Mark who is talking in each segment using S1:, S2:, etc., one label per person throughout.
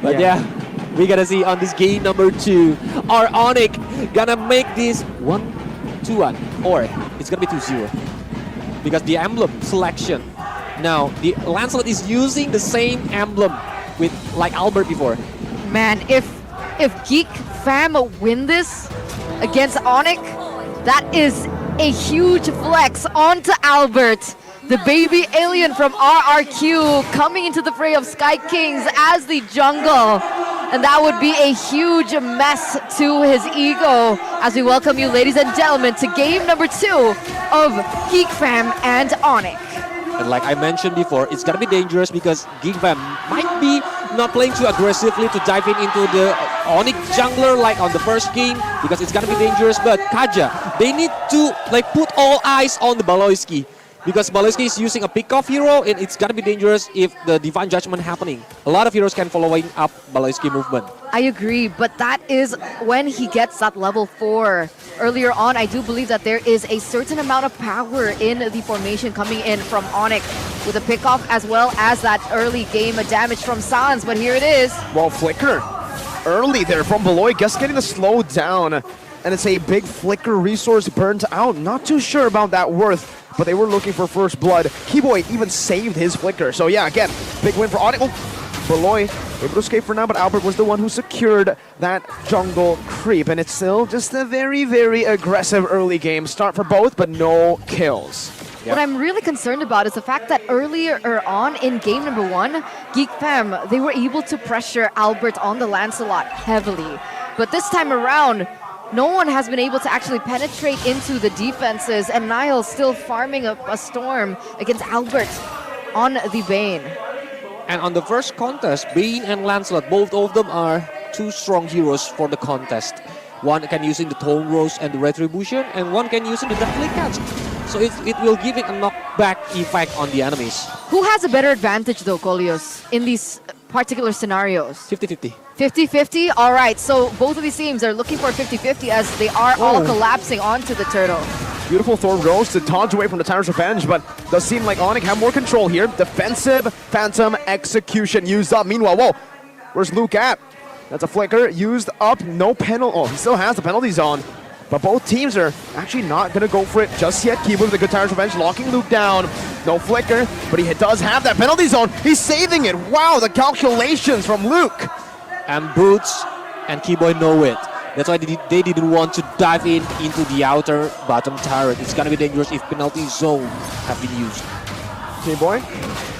S1: But yeah, we gotta see on this game number 2, are Onic gonna make this 1-2-1 or it's gonna be 2-0 because the emblem selection. Now the Lancelot is using the same emblem with like Albert before.
S2: Man, if Geek fam win this against Onic, that is a huge flex onto Albert, the baby alien from RRQ, coming into the fray of Sky Kings as the jungle. And that would be a huge mess to his ego as we welcome you, ladies and gentlemen, to game number 2 of Geek Fam and Onic.
S1: And like I mentioned before, it's gonna be dangerous because Geek Fam might be not playing too aggressively to dive into the Onic jungler like on the first game because it's gonna be dangerous. But Kaja, they need to like put all eyes on the Baloyski because Baloyski is using a pick-off hero and it's gonna be dangerous if the Divine Judgment happening. A lot of heroes can following up Baloyski movement.
S2: I agree, but that is when he gets that level 4. Earlier on, I do believe that there is a certain amount of power in the formation coming in from Onic with a pickoff as well as that early game damage from Sans, but here it is.
S3: Well, Flicker early there from Beloy, just getting the slow down, and it's a big Flicker resource burnt out. Not too sure about that worth, but they were looking for first blood. Keyboy even saved his Flicker, so yeah, again, big win for Onic. Beloy able to escape for now, but Albert was the one who secured that jungle creep, and it's still just a very, very aggressive early game start for both, but no kills.
S2: Yep. What I'm really concerned about is the fact that earlier on in game number 1, Geek Fam, they were able to pressure Albert on the Lancelot heavily. But this time around, no one has been able to actually penetrate into the defenses, and Niall still farming a storm against Albert on the Bane.
S1: And on the first contest, Bane and Lancelot, both of them are 2 strong heroes for the contest. One can using the Tone Rose and the Retribution, and one can using the Deathly Catch. So it will give it a knockback effect on the enemies.
S2: Who has a better advantage though, Kolios, in these particular scenarios?
S1: 50-50.
S2: 50-50? Alright, so both of these teams are looking for 50-50 as they are all collapsing onto the turtle.
S3: Beautiful Thorn Rose to dodge away from the Tyrant's Revenge, but does seem like Onic have more control here. Defensive Phantom Execution used up. Meanwhile, whoa, where's Luke at? That's a Flicker used up, no penalty. Oh, he still has the penalties on, but both teams are actually not going to go for it just yet. Kiba with the good Tyrant's Revenge locking Luke down. No Flicker, but he does have that penalty zone. He's saving it. Wow, the calculations from Luke.
S1: And Boots and Keyboy know it. That's why they didn't want to dive into the outer bottom turret. It's gonna be dangerous if penalty zone have been used.
S3: Keyboy,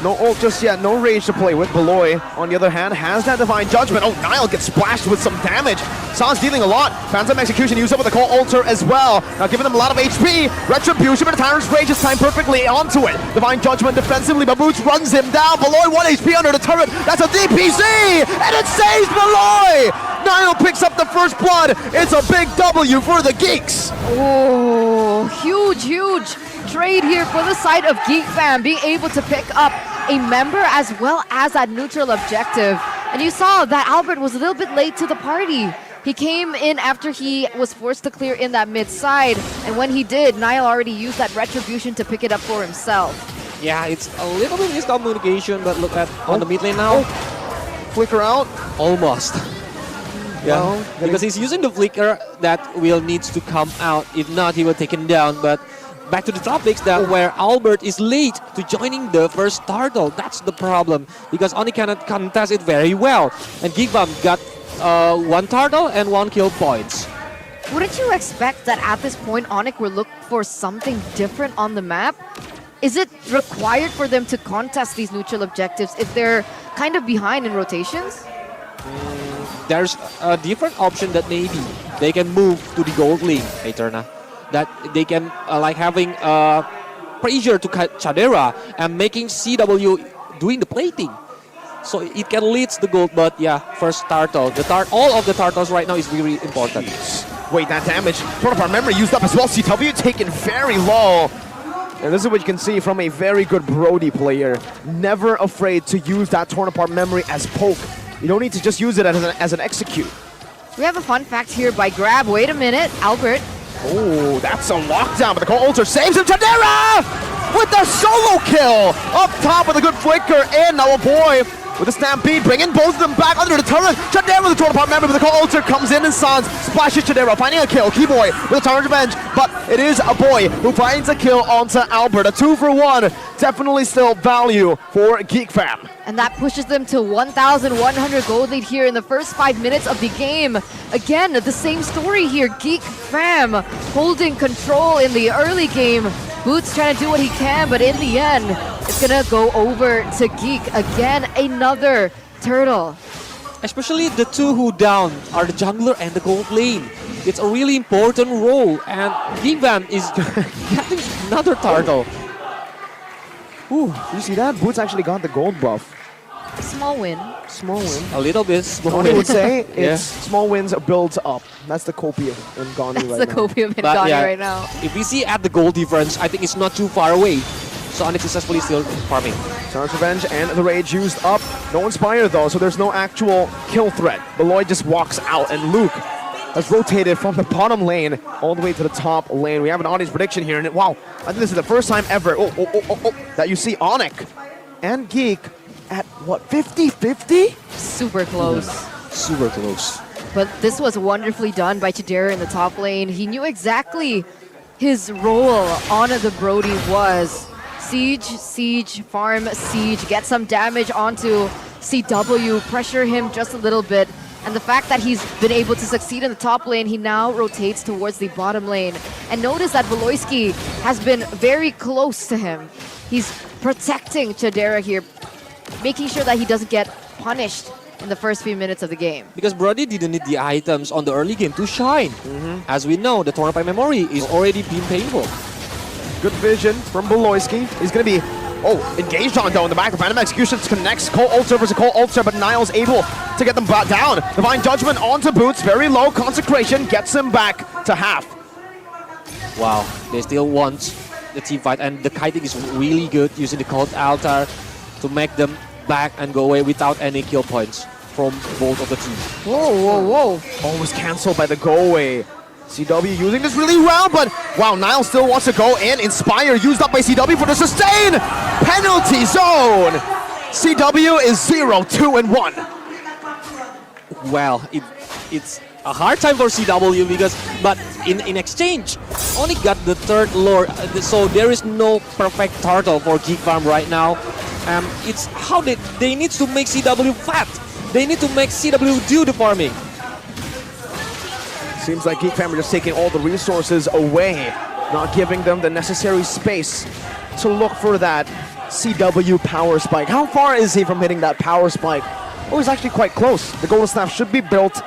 S3: no ult just yet, no rage to play with. Beloy, on the other hand, has that Divine Judgment. Oh, Niall gets splashed with some damage. Sans dealing a lot. Phantom Execution used up with the Call Altar as well. Now giving them a lot of HP. Retribution, but the Tyrant's Rage is timed perfectly onto it. Divine Judgment defensively, but Boots runs him down. Beloy 1 HP under the turret. That's a DPC, and it saves Beloy. Niall picks up the first blood. It's a big W for the Geeks.
S2: Oh, huge trade here for the side of Geek Fam, being able to pick up a member as well as that neutral objective. And you saw that Albert was a little bit late to the party. He came in after he was forced to clear in that mid side, and when he did, Niall already used that Retribution to pick it up for himself.
S1: Yeah, it's a little bit miscommunication, but look at on the mid lane now.
S3: Flicker out.
S1: Almost. Yeah, well, because he's using the Flicker that will needs to come out. If not, he will take him down. But back to the topics that where Albert is late to joining the first turtle. That's the problem because Onic cannot contest it very well. And Geekbomb got 1 turtle and 1 kill points.
S2: Wouldn't you expect that at this point Onic will look for something different on the map? Is it required for them to contest these neutral objectives if they're kind of behind in rotations?
S1: There's a different option that maybe they can move to the gold lane, Eterna. That they can like having pressure to Chadera and making CW doing the plating. So it can lead the gold, but yeah, first turtle. All of the turtles right now is really important.
S3: Wait, that damage. Tornapart memory used up as well. CW taken very low. And this is what you can see from a very good Brody player. Never afraid to use that Tornapart memory as poke. You don't need to just use it as an execute.
S2: We have a fun fact here by Grab. Wait a minute, Albert.
S3: Oh, that's a lockdown, but the Call Altar saves him. Chadera with the solo kill up top with a good flicker in. Now, oh boy, with a stampede, bringing both of them back under the turret. Chadera with the Total Part member with the Call Ultra comes in and Sans splashes Chadera, finding a kill. Keyboy with a Torrent Revenge, but it is a boy who finds a kill onto Albert. A 2-for-1, definitely still value for Geek Fam.
S2: And that pushes them to 1,100 gold lead here in the first 5 minutes of the game. Again, the same story here. Geek Fam holding control in the early game. Boots trying to do what he can, but in the end, it's gonna go over to Geek. Again, another turtle.
S1: Especially the two who down are the jungler and the gold lane. It's a really important role, and Geek Fam is getting another turtle.
S3: Ooh, you see that? Boots actually got the gold buff.
S2: Small win.
S3: Small win.
S1: A little bit small.
S3: I would say
S1: Yeah.
S3: it's small wins builds up. That's the copy in Ghani
S2: That's
S3: right
S2: the
S3: now.
S2: copy of
S1: But
S2: Ngani
S1: yeah,
S2: right now.
S1: if we see at the goal difference, I think it's not too far away. So Onic successfully still farming.
S3: Torrent Revenge and the Rage used up. No Inspire though, so there's no actual kill threat. Beloy just walks out, and Luke has rotated from the bottom lane all the way to the top lane. We have an audience prediction here, and wow, I think this is the first time ever that you see Onic and Geek at what, 50-50?
S2: Super close.
S1: Super close.
S2: But this was wonderfully done by Chidera in the top lane. He knew exactly his role on the Brody was. Siege, siege, farm, siege, get some damage onto CW, pressure him just a little bit. And the fact that he's been able to succeed in the top lane, he now rotates towards the bottom lane. And notice that Voloisky has been very close to him. He's protecting Chidera here, making sure that he doesn't get punished in the first few minutes of the game.
S1: Because Brody didn't need the items on the early game to shine. As we know, the Tornado memory is already being painful.
S3: Good vision from Beloyski. He's going to be, engaged on though in the back. Random Executions connects Cole Ultra versus Cole Ultra, but Niall's able to get them down. Divine Judgment onto Boots, very low. Consecration gets him back to half.
S1: Wow, they still want the team fight, and the kiting is really good using the Cold Altar to make them back and go away without any kill points from both of the teams.
S2: Whoa, whoa, whoa.
S3: Almost cancelled by the go away. CW using this really well, but wow, Niall still wants to go in. Inspire used up by CW for the sustain! Penalty zone! CW is 0-2-1.
S1: Well, it's a hard time for CW but in exchange, only got the third lore, so there is no perfect turtle for Geek Farm right now. It's how they need to make CW fat. They need to make CW do the farming.
S3: Seems like Geek Fam are just taking all the resources away, not giving them the necessary space to look for that CW power spike. How far is he from hitting that power spike? Oh, he's actually quite close. The Golden Staff should be built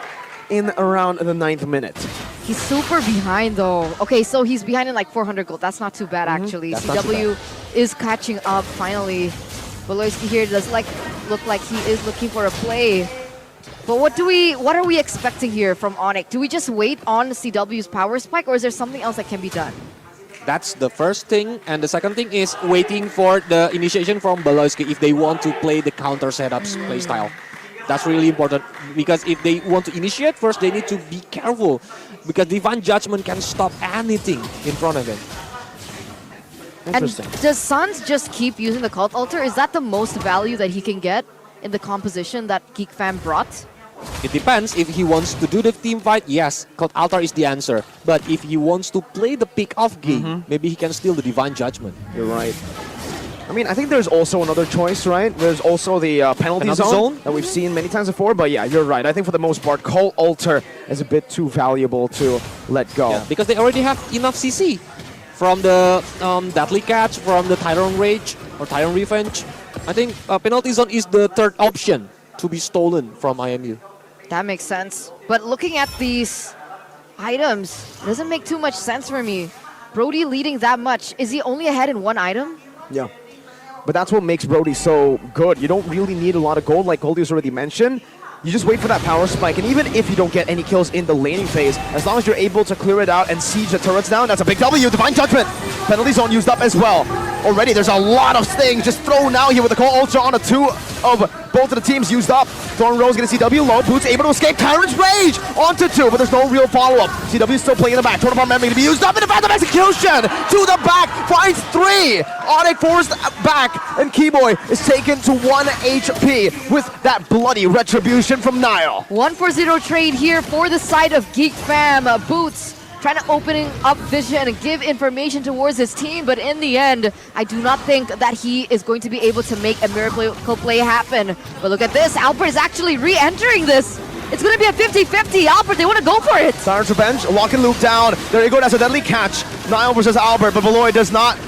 S3: in around the 9th minute.
S2: He's super behind though. Okay, so he's behind in like 400 gold. That's not too bad actually.
S1: That's not too
S2: CW is catching up finally. Voloisky here does look like he is looking for a play. But what are we expecting here from Onic? Do we just wait on CW's power spike, or is there something else that can be done?
S1: That's the first thing, and the second thing is waiting for the initiation from Beloyski if they want to play the counter setups playstyle. That's really important, because if they want to initiate first, they need to be careful, because Divine Judgment can stop anything in front of them.
S3: Interesting.
S2: And does Sans just keep using the Cult Altar? Is that the most value that he can get in the composition that Geek Fam brought?
S1: It depends. If he wants to do the team fight, yes, Cult Altar is the answer. But if he wants to play the pick-off game, maybe he can steal the Divine Judgment.
S3: You're right. I mean, I think there's also another choice, right? There's also the penalty zone that we've seen many times before. But yeah, you're right. I think for the most part, Cult Altar is a bit too valuable to let go.
S1: Yeah, because they already have enough CC from the Deadly Catch, from the Tyrant Rage or Tyrant Revenge. I think penalty zone is the third option to be stolen from IMU.
S2: That makes sense. But looking at these items, doesn't make too much sense for me. Brody leading that much. Is he only ahead in one item?
S3: Yeah. But that's what makes Brody so good. You don't really need a lot of gold, like Goldie's already mentioned. You just wait for that power spike, and even if you don't get any kills in the laning phase, as long as you're able to clear it out and siege the turrets down, that's a big W. Divine Judgment. Penalty zone used up as well. Already, there's a lot of things just thrown out here with the Call Ultra on a 2 of both of the teams used up. Thorn Rose getting CW low. Boots able to escape. Tyrant's Rage onto 2, but there's no real follow-up. CW still playing in the back. Torn apart memory to be used up in the Phantom Execution. To the back. Finds 3. Onic forced back, and Keyboy is taken to 1 HP with that bloody retribution from Niall.
S2: 1-for-0 trade here for the side of Geek Fam. Boots trying to opening up vision and give information towards his team, but in the end, I do not think that he is going to be able to make a miracle play happen. But look at this, Albert is actually re-entering this. It's going to be a 50-50. Albert, they want to go for it.
S3: Tyrant's Revenge, lock and loop down. There you go, that's a deadly catch. Niall versus Albert, but Beloy does not.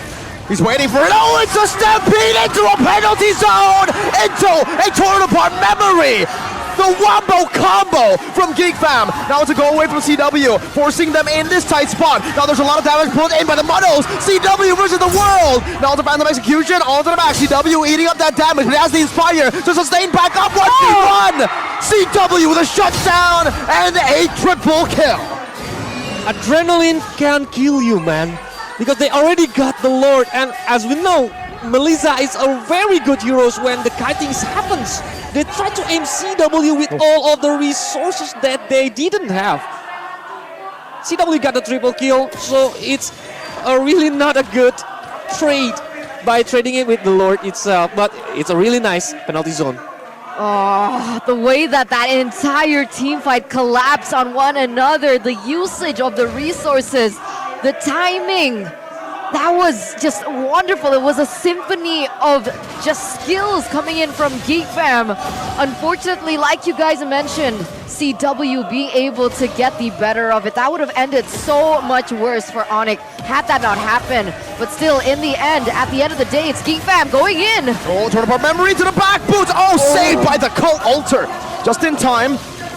S3: He's waiting for it. Oh, it's a stampede into a penalty zone! Into a torn apart memory! The Wombo combo from Geek Fam. Now it's a go away from CW, forcing them in this tight spot. Now there's a lot of damage put in by the Muddles. CW versus the world. Now it's a Phantom Execution, onto the back. CW eating up that damage, but it has the Inspire to sustain back up 1v1. CW with a shutdown and a triple kill.
S1: Adrenaline can kill you, man, because they already got the Lord, and as we know, Melissa is a very good hero when the kiting happens. They try to aim CW with all of the resources that they didn't have. CW got the triple kill, so it's really not a good trade by trading it with the Lord itself, but it's a really nice penalty zone.
S2: Oh, the way that entire team fight collapsed on one another, the usage of the resources, the timing. That was just wonderful. It was a symphony of just skills coming in from Geek Fam. Unfortunately, like you guys mentioned, CW being able to get the better of it. That would have ended so much worse for Onic had that not happened. But still, in the end, at the end of the day, it's Geek Fam going in.
S3: Oh, turn apart memory to the back. Boots. Oh, saved by the Cult Altar. Just in time.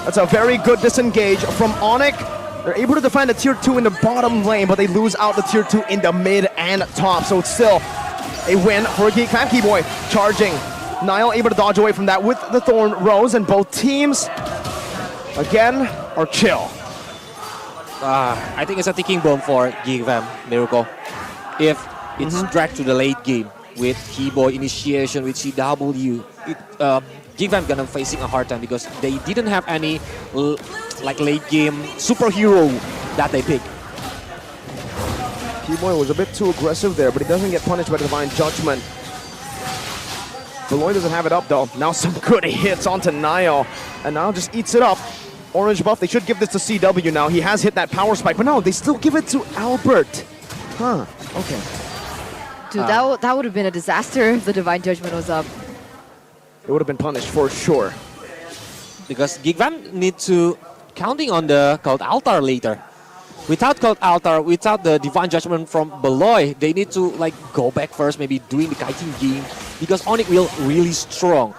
S3: That's a very good disengage from Onic. They're able to defend the tier 2 in the bottom lane, but they lose out the tier 2 in the mid and top. So it's still a win for Geek Fam. Keyboy charging. Niall able to dodge away from that with the Thorn Rose, and both teams, again, are chill.
S1: I think it's a ticking bomb for Geek Fam, Miracle. If it's dragged to the late game with Keyboy initiation with CW, Geek Fam gonna facing a hard time because they didn't have any like late game superhero that they pick.
S3: Keyboy was a bit too aggressive there, but he doesn't get punished by Divine Judgment. Beloy doesn't have it up though. Now some good hits onto Niall, and Niall just eats it up. Orange buff, they should give this to CW now. He has hit that power spike, but no, they still give it to Albert. Huh, okay.
S2: Dude, that would have been a disaster if the Divine Judgment was up.
S3: It would have been punished for sure.
S1: Because Geek Fam need to counting on the Cult Altar later. Without Cult Altar, without the Divine Judgment from Beloy, they need to like go back first, maybe doing the kiting game, because Onic will really strong.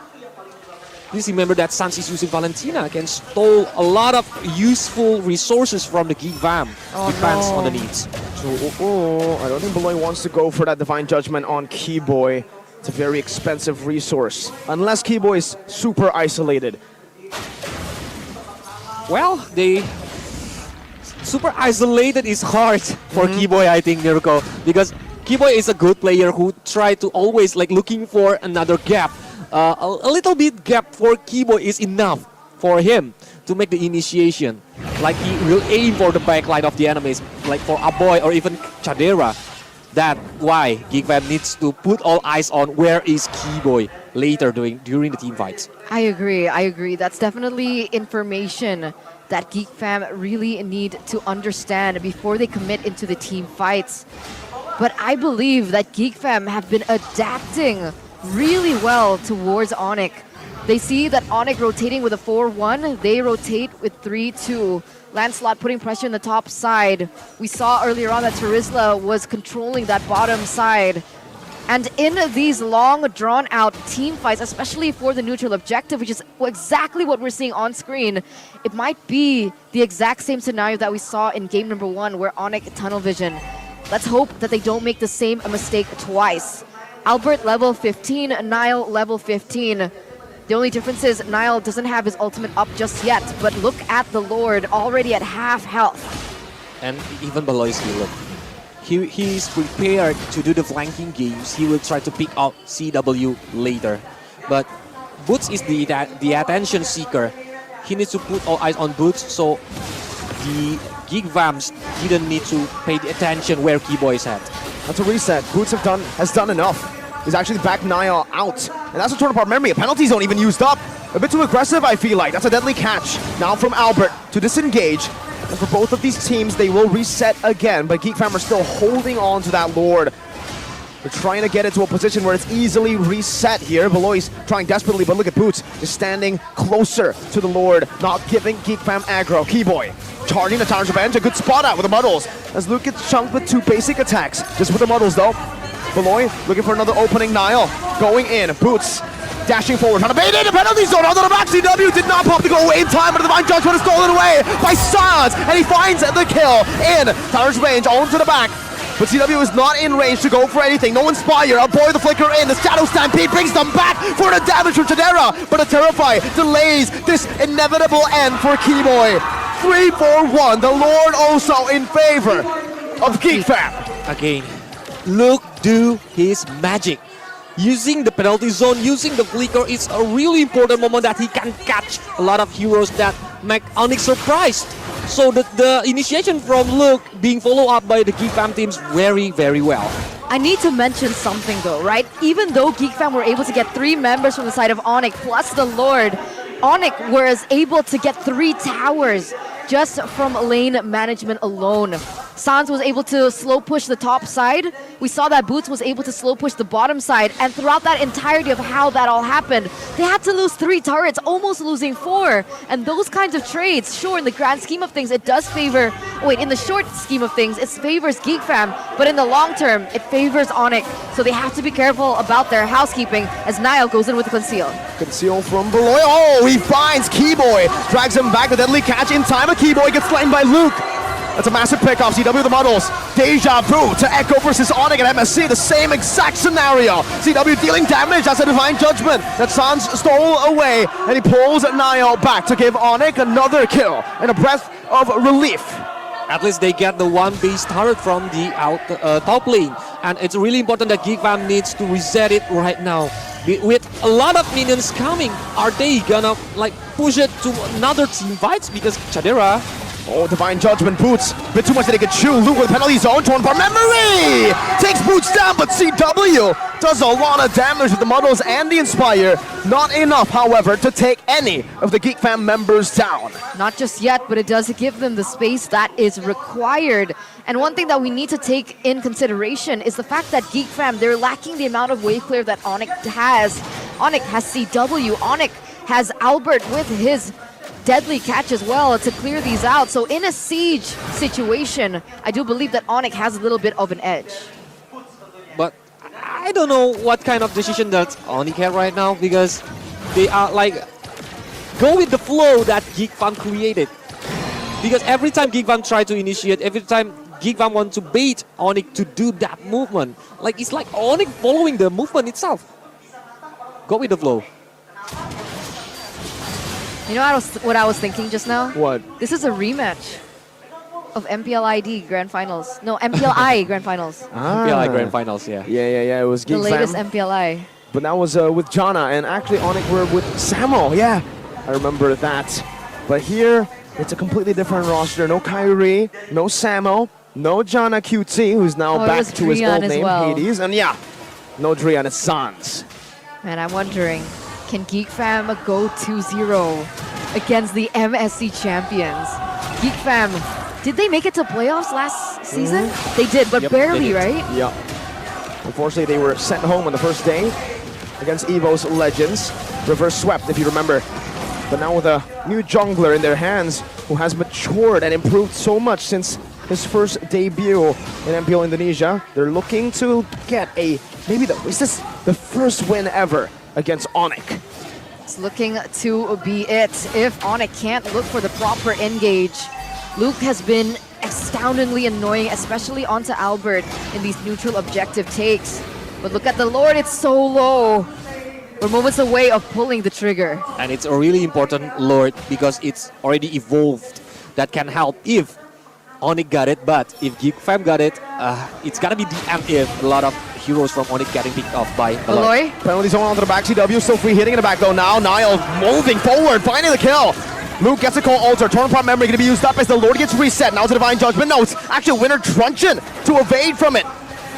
S1: Please remember that Sans is using Valentina, can stole a lot of useful resources from the Geek Fam. Depends on the needs.
S3: So, I don't think Beloy wants to go for that Divine Judgment on Keyboy. It's a very expensive resource, unless Keyboy is super isolated.
S1: Well, they super isolated is hard for Keyboy, I think, Miracle, because Keyboy is a good player who try to always like looking for another gap. A little bit gap for Keyboy is enough for him to make the initiation. Like he will aim for the backline of the enemies, like for Aboy or even Chadera. That's why Geek Fam needs to put all eyes on where is Keyboy later during the team fights.
S2: I agree. That's definitely information that Geek Fam really need to understand before they commit into the team fights. But I believe that Geek Fam have been adapting really well towards Onic. They see that Onic rotating with a 4-1, they rotate with 3-2. Lancelot putting pressure in the top side. We saw earlier on that Terizla was controlling that bottom side. And in these long, drawn-out team fights, especially for the neutral objective, which is exactly what we're seeing on screen, it might be the exact same scenario that we saw in game number 1, where Onic tunnel vision. Let's hope that they don't make the same mistake twice. Albert level 15, Niall level 15. The only difference is Niall doesn't have his ultimate up just yet, but look at the Lord already at half health.
S1: And even Beloy's healer. He's prepared to do the flanking games. He will try to pick up CW later. But Boots is the attention seeker. He needs to put all eyes on Boots, so the Geek Vams didn't need to pay the attention where Keyboy is at.
S3: That's a reset. Boots has done enough. He's actually backed Niall out. And that's a torn apart memory. A penalty zone even used up. A bit too aggressive, I feel like. That's a deadly catch. Now from Albert to disengage. And for both of these teams, they will reset again. But Geek Fam are still holding on to that Lord. They're trying to get into a position where it's easily reset here. Beloy's trying desperately, but look at Boots just standing closer to the Lord, not giving Geek Fam aggro. Keyboy charging the Tower's Revenge. A good spot out with the muddles as Luke gets chunked with 2 basic attacks. Just with the muddles though. Beloy looking for another opening. Niall going in. Boots dashing forward, trying to bait in the penalty zone. Onto the back. CW did not pop to go away in time, but the Divine Judgment is stolen away by Sans, and he finds the kill in Tower's range. Onto the back. But CW is not in range to go for anything. No Inspire. Avoid the flicker in. The Shadow Stampede brings them back for the damage from Chadera. But a Terrify delays this inevitable end for Keyboy. 3-4-1. The Lord also in favor of Geek Fam.
S1: Again, Luke do his magic. Using the penalty zone, using the flicker is a really important moment that he can catch a lot of heroes that make Onic surprised. So the initiation from Luke being followed up by the Geek Fam teams very, very well.
S2: I need to mention something though, right? Even though Geek Fam were able to get 3 members from the side of Onic plus the Lord, Onic was able to get 3 towers just from lane management alone. Sans was able to slow push the top side. We saw that Boots was able to slow push the bottom side, and throughout that entirety of how that all happened, they had to lose 3 turrets, almost losing 4. And those kinds of trades, sure, in the grand scheme of things, it does favor, in the short scheme of things, it favors Geek Fam, but in the long term, it favors Onic. So they have to be careful about their housekeeping as Niall goes in with the conceal.
S3: Conceal from Beloy. Oh, he finds Keyboy. Drags him back. The deadly catch in time. A Keyboy gets slain by Luke. That's a massive pickoff. CW the muddles. Deja vu to Echo versus Onic and MSC. The same exact scenario. CW dealing damage. That's a Divine Judgment that Sans stole away. And he pulls Niall back to give Onic another kill and a breath of relief.
S1: At least they get the 1 base turret from the top lane. And it's really important that Geek Fam needs to reset it right now. With a lot of minions coming, are they gonna push it to another team fights? Because Chadera...
S3: Oh, Divine Judgment, Boots. Bit too much that he could chew. Luke with penalty zone, torn by memory! Takes Boots down, but CW does a lot of damage with the muddles and the Inspire. Not enough, however, to take any of the Geek Fam members down.
S2: Not just yet, but it does give them the space that is required. And one thing that we need to take in consideration is the fact that Geek Fam, they're lacking the amount of wave clear that Onic has. Onic has CW, Onic has Albert with his deadly catch as well to clear these out. So in a siege situation, I do believe that Onic has a little bit of an edge.
S1: But I don't know what kind of decision that Onic had right now, because they are go with the flow that Geek Fam created. Because every time Geek Fam try to initiate, every time Geek Fam want to bait Onic to do that movement, it's like Onic following the movement itself. Go with the flow.
S2: You know what I was thinking just now?
S3: What?
S2: This is a rematch of MPLID Grand Finals. No, MPLI Grand Finals.
S1: MPLI Grand Finals, yeah.
S3: Yeah. It was Geek
S2: The latest
S3: Fam.
S2: MPLI.
S3: But that was with Jana, and actually Onic were with Samo. Yeah, I remember that. But here, it's a completely different roster. No Kyrie, no Samo, no Jana QT, who's now back to his old name, Hades. And yeah, no Drian, it's Sans.
S2: Man, I'm wondering, can Geek Fam go 2-0 against the MSC champions? Geek Fam, did they make it to playoffs last season? They did, but barely, right?
S3: Yeah. Unfortunately, they were sent home on the first day against EVO's Legends. Reverse swept, if you remember. But now with a new jungler in their hands who has matured and improved so much since his first debut in MPL Indonesia, they're looking to get is this the first win ever against Onic?
S2: It's looking to be it. If Onic can't look for the proper engage, Luke has been astoundingly annoying, especially onto Albert in these neutral objective takes. But look at the Lord, it's so low. We're moments away of pulling the trigger.
S1: And it's a really important Lord because it's already evolved. That can help if Onic got it, but if Geek Fam got it, it's gonna be the end if a lot of heroes from Onic getting picked off by Aloy.
S2: Aloy?
S3: Penalty zone onto the back. CW still free hitting in the back though now. Niall moving forward, finding the kill. Luke gets a call alter. Torn apart memory going to be used up as the Lord gets reset. Now it's a Divine Judgment. No, it's actually Winner Truncheon to evade from it.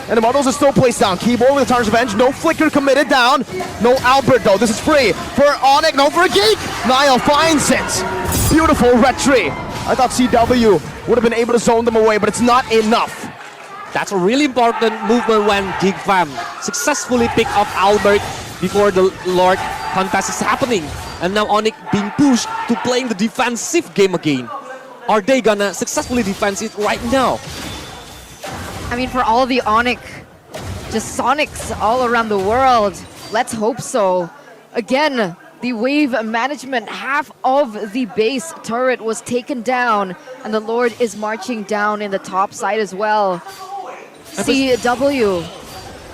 S3: And the models are still placed down. Keyboard with the Tartar's Revenge. No Flicker committed down. No Albert though. This is free for Onic. No for a Geek. Niall finds it. Beautiful retry. I thought CW would have been able to zone them away, but it's not enough.
S1: That's a really important movement when Geek Fam successfully pick off Albert before the Lord contest is happening. And now Onic being pushed to playing the defensive game again. Are they gonna successfully defend it right now?
S2: I mean, for all the Onic, just Sonics all around the world, let's hope so. Again, the wave management, half of the base turret was taken down, and the Lord is marching down in the top side as well. CW,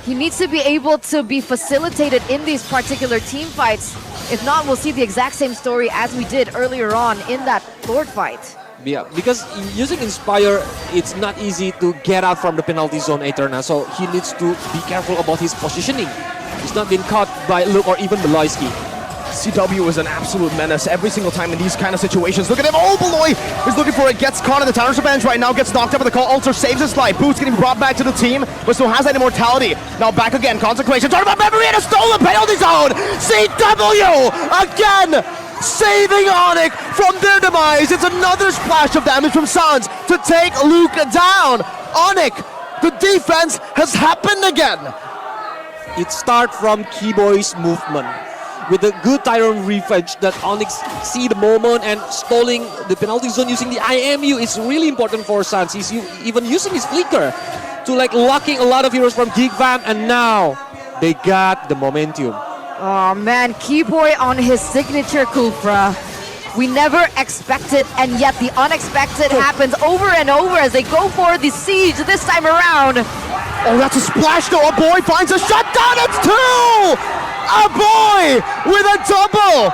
S2: he needs to be able to be facilitated in these particular team fights. If not, we'll see the exact same story as we did earlier on in that Lord fight.
S1: Yeah, because using Inspire, it's not easy to get out from the penalty zone, Eterna, so he needs to be careful about his positioning. He's not been caught by Luke or even Beloyski.
S3: CW is an absolute menace every single time in these kind of situations. Look at him. Oh, Beloy is looking for it. Gets caught in the Tartar's Revenge right now. Gets knocked up with the call. Alter saves his life. Boots getting brought back to the team, but still has that immortality. Now back again. Consecration. Talking about memory in a stolen penalty zone. CW again saving Onic from their demise. It's another splash of damage from Sans to take Luke down. Onic, the defense has happened again.
S1: It starts from Keyboy's movement. With the good Tyrant revenge that Onyx see the moment and stalling the penalty zone using the IMU is really important for Sans. He's even using his flicker to like locking a lot of heroes from Geek Fam, and now they got the momentum.
S2: Oh man, Keyboy on his signature Kufra. We never expected, and yet the unexpected happens over and over as they go for the siege this time around.
S3: Oh, that's a splash though. A boy finds a shutdown. It's two! A boy with a double!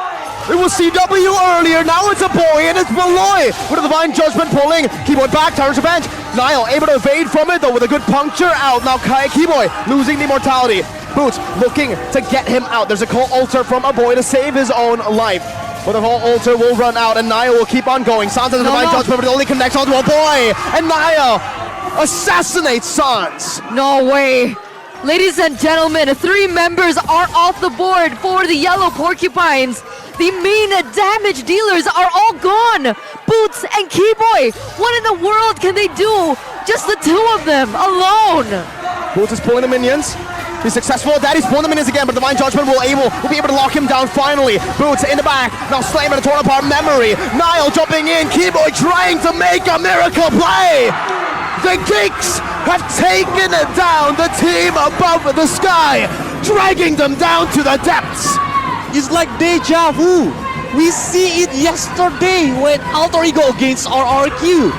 S3: It was CW earlier, now it's a boy, and it's Beloy with a Divine Judgment pulling. Keyboy back, Tartar's Revenge. Niall able to evade from it though with a good puncture out. Now Keyboy losing the immortality. Boots looking to get him out. There's a call alter from a boy to save his own life. But the whole altar will run out, and Niall will keep on going. Sans has a Divine Judgment, but it only connects onto a boy. And Niall assassinates Sans.
S2: No way. Ladies and gentlemen, 3 members are off the board for the Yellow Porcupines. The main damage dealers are all gone. Boots and Keyboy, what in the world can they do? Just the 2 of them alone.
S3: Boots is pulling the minions. He's successful at that. He's pulling the minions again, but Divine Judgment will be able to lock him down finally. Boots in the back. Now slamming a torn apart memory. Niall jumping in. Keyboy trying to make a miracle play. The Geeks have taken down the team above the sky, dragging them down to the depths.
S1: It's like deja vu. We see it yesterday when Alter Ego against RRQ.